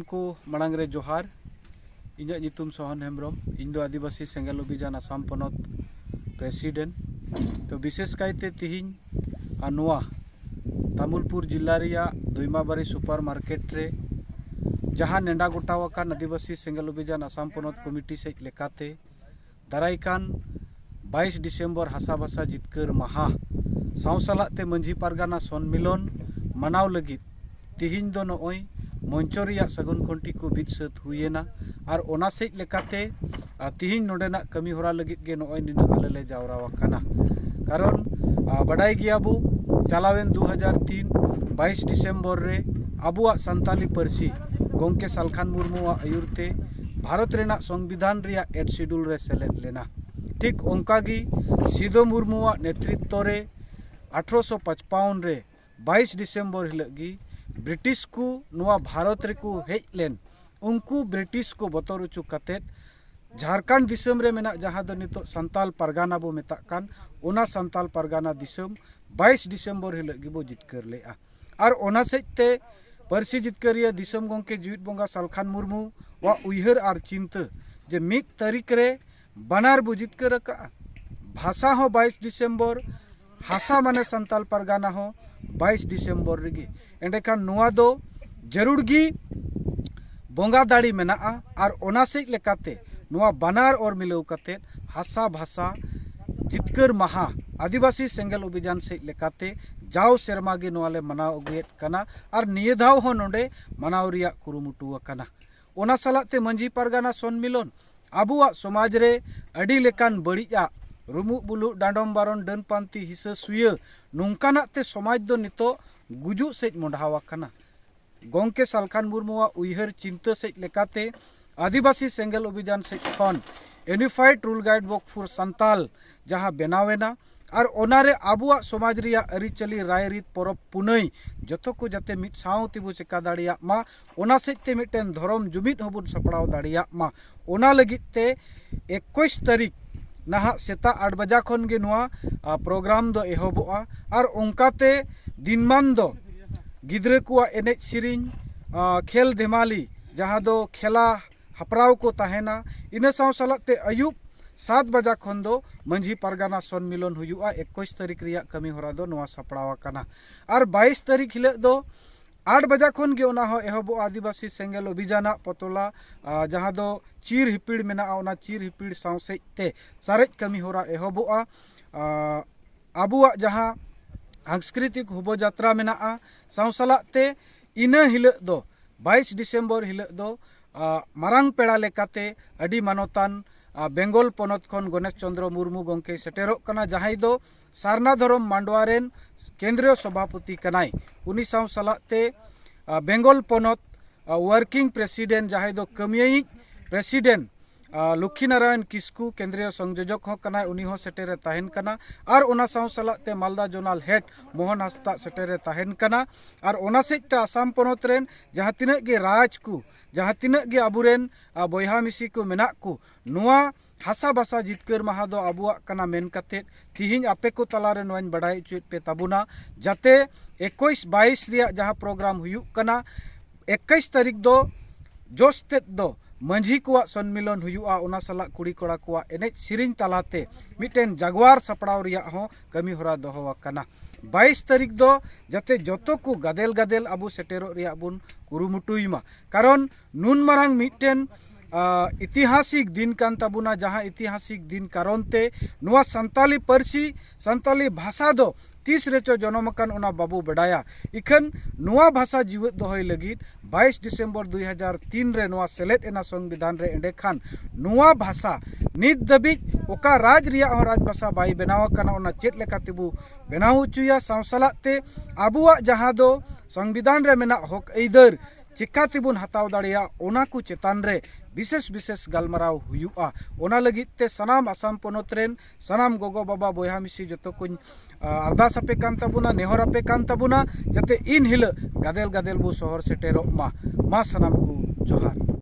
को मांग रे जोहार इन्या नितुम सोहन हेम्ब्रम इन दो आदिवासी सेंगेल अभियान आसाम पनत प्रेसिडेंट तो विशेष कायते तिहिन अनुआ तामुलपुर जिला रिया दुईमाबारी सुपर मार्केट रे जहां नेंडा गोटावाकान आदिवासी सेंगेल अभियान आसाम पनत कमिटी से लेकाते दारायकान 22 डिसेम्बर हासा भाषा जितकर महा सावसालाते मंझी पारगाना सम्मेलन मनाव लगित तिहिन दो नोय मंचोरिया सगुन खंटी को बिद सत हुएना और ओना सेज लेकाते तिहिन नोडेना कमी होरा लगित गे नोय निना आले ले जावरावाकाना कारण बडाई गियाबो चलावेन 2003 22 डिसेम्बर रे आबुआ संताली परसी गोंके सालखान मुर्मुआ आयुरते भारत रेना संविधान रिया 8 शेड्यूल रे सेलेद लेना ठीक ओंकागी सिदो मुर्मुआ नेतृत्व रे 1855 रे 22 डिसेम्बर हिलगी ब्रिटिश को नुआ भारत रे को हेजलेन उनको ब्रिटिश को बतर उचु कते झारखंड दिसम रे मेना जहां दो नितो संताल परगाना बो मेताकान ओना संताल परगाना दिसम 22 डिसेम्बर हिलगी बो जितकर लेआ और ओना सेते परसी जितकरिया दिसम गोंके जीवित बोंगा सालखान मुर्मू वा उइहर आर चिंता जे मित तारीख रे बनार बो जितकर का भाषा हो 22 डिसेम्बर हासा माने संताल परगाना हो 22 डिसेम्बर रेगी एंडेखान नुआ दो जरूर गी बोंगा दाड़ी मेना और ओना सेज लेकाते नुआ बनार और मिलाव कते हासा भाषा जितकर महा आदिवासी सेंगेल अभियान सेज लेकाते जाव सेरमा गे नुआ ले मनाव अगुएत कना और निये धाव हो नोंडे मनाव रिया कुरुमुटु अकना ओना सालाते मंझी पारगाना सम्मेलन आबुआ समाज रे अडी लेकान बड़िया रुमु बुलु डांडम बारन डन पांती हिस्सा सुय नोंकाना ते समाज दो नितो गुजु सेज मोंढावाकाना गोंके सालखान मुर्मुआ उइहर चिंता सेज लेकाते आदिवासी सेंगेल अभियान सेज खन unified rule guide book for Santal जहां बनावेना और ओनारे आबुआ समाज रिया अरिचली रायरीत परब पुनई जतो को जाते मिट साउती बो चिका दाड़िया मा ओना सेजते मिटेन धर्म जुमिद होबुन सपड़ाव दाड़िया मा ओना लगिते 21 तारीख नहा सेता 8 बजा खन गे नुआ प्रोग्राम दो एहबोआ और ओंकाते दिनमान दो गिद्रे को एनेज सिरिन खेल धेमाली जहां दो खेला हपराव को ताहेना इना साव सालाते अयुब 7 बजा खन दो मंझी पारगाना सम्मेलन हुआ 21 तारीख रिया कमी होरा दो नुआ सपड़ावा काना और 22 तारीख हिले दो 8 बजा खन गे ओना हो एहबो आदिवासी सेंगेल अभियान पतोला जहां दो चीर हिपिड़ मेना ओना चीर हिपिड़ सावसे ते सारेज कमी होरा एहबोआ आबुआ जहां सांस्कृतिक हुबो यात्रा मेना सावसालाते इना हिले दो 22 डिसेम्बर हिले दो मारांग पेड़ा लेकाते अडी मानोतान बेंगल पनत खन गणेश चंद्र मुर्मू गोंके सेटेरो कना जहां दो सारना धरम मांडवारेन केंद्रीय सभापति कनाय उनी साव सालाते बेंगल पनत वर्किंग प्रेसिडेंट जहां दो कमियाई प्रेसिडेंट लक्ष्मी नारायण किस्कू केंद्रीय संयोजक हो कना उनी हो सेटेरे ताहेन कना और ओना साव सालाते मालदा जोनाल हेड मोहन हस्ता सेटेरे ताहेन कना और ओना सेजते आसाम पनत रेन जहां तिना गे राज को जहां तिना गे अबुरेन बोयहा मिसी को मेना को नुआ हासा भाषा जितकर महा दो आबुआ कना मेन कते तिहिन आपे को तलारे नोइन बड़ाई चुत पे तबुना जाते 21-22 रिया जहां प्रोग्राम हुयुक कना 21 तारीख दो जोस्तेत दो मंझी को सम्मेलन हुआ ओना साला कुड़ी कोड़ा को एनेज सिरिन तालाते मिटेन जागवार सपड़ाव रिया हो कमी होरा दोहो कना 22 तारीख दो जाते जतो को गादेल गादेल अबु सेटेरो रिया बुन कुरुमुटुइमा कारण नुन मारांग मिटेन ऐतिहासिक दिन कान ताबुना जहां ऐतिहासिक दिन कारण ते नुआ संताली परसी संताली भाषा दो 30 रेचो जनमकान ओना बाबू बडाया इखन नुआ भाषा जीवित दोहय लगित 22 डिसेम्बर 2003 रे नुआ सेलेट एना संविधान रे एंडे खान नुआ भाषा नित दबिज ओका राज रिया हो राज भाषा बाई बनावा कना ओना चेत लेकातेबु बनाव उचुया सावसालाते आबुआ जहां दो संविधान रे मेना हक एइदर चिकातेबुन हताव दाड़िया ओना को चेतान रे विशेष विशेष गलमाराव हुआ ओना लगित ते सनाम आसाम पनत रेन सनाम गोगो बाबा बोया मिसी जतो कुन अरदास आपे कान ताबुना नेहर आपे कान ताबुना जाते इन हिल गादेल गादेल बो शहर सेटेरो मा सनाम को जोहार।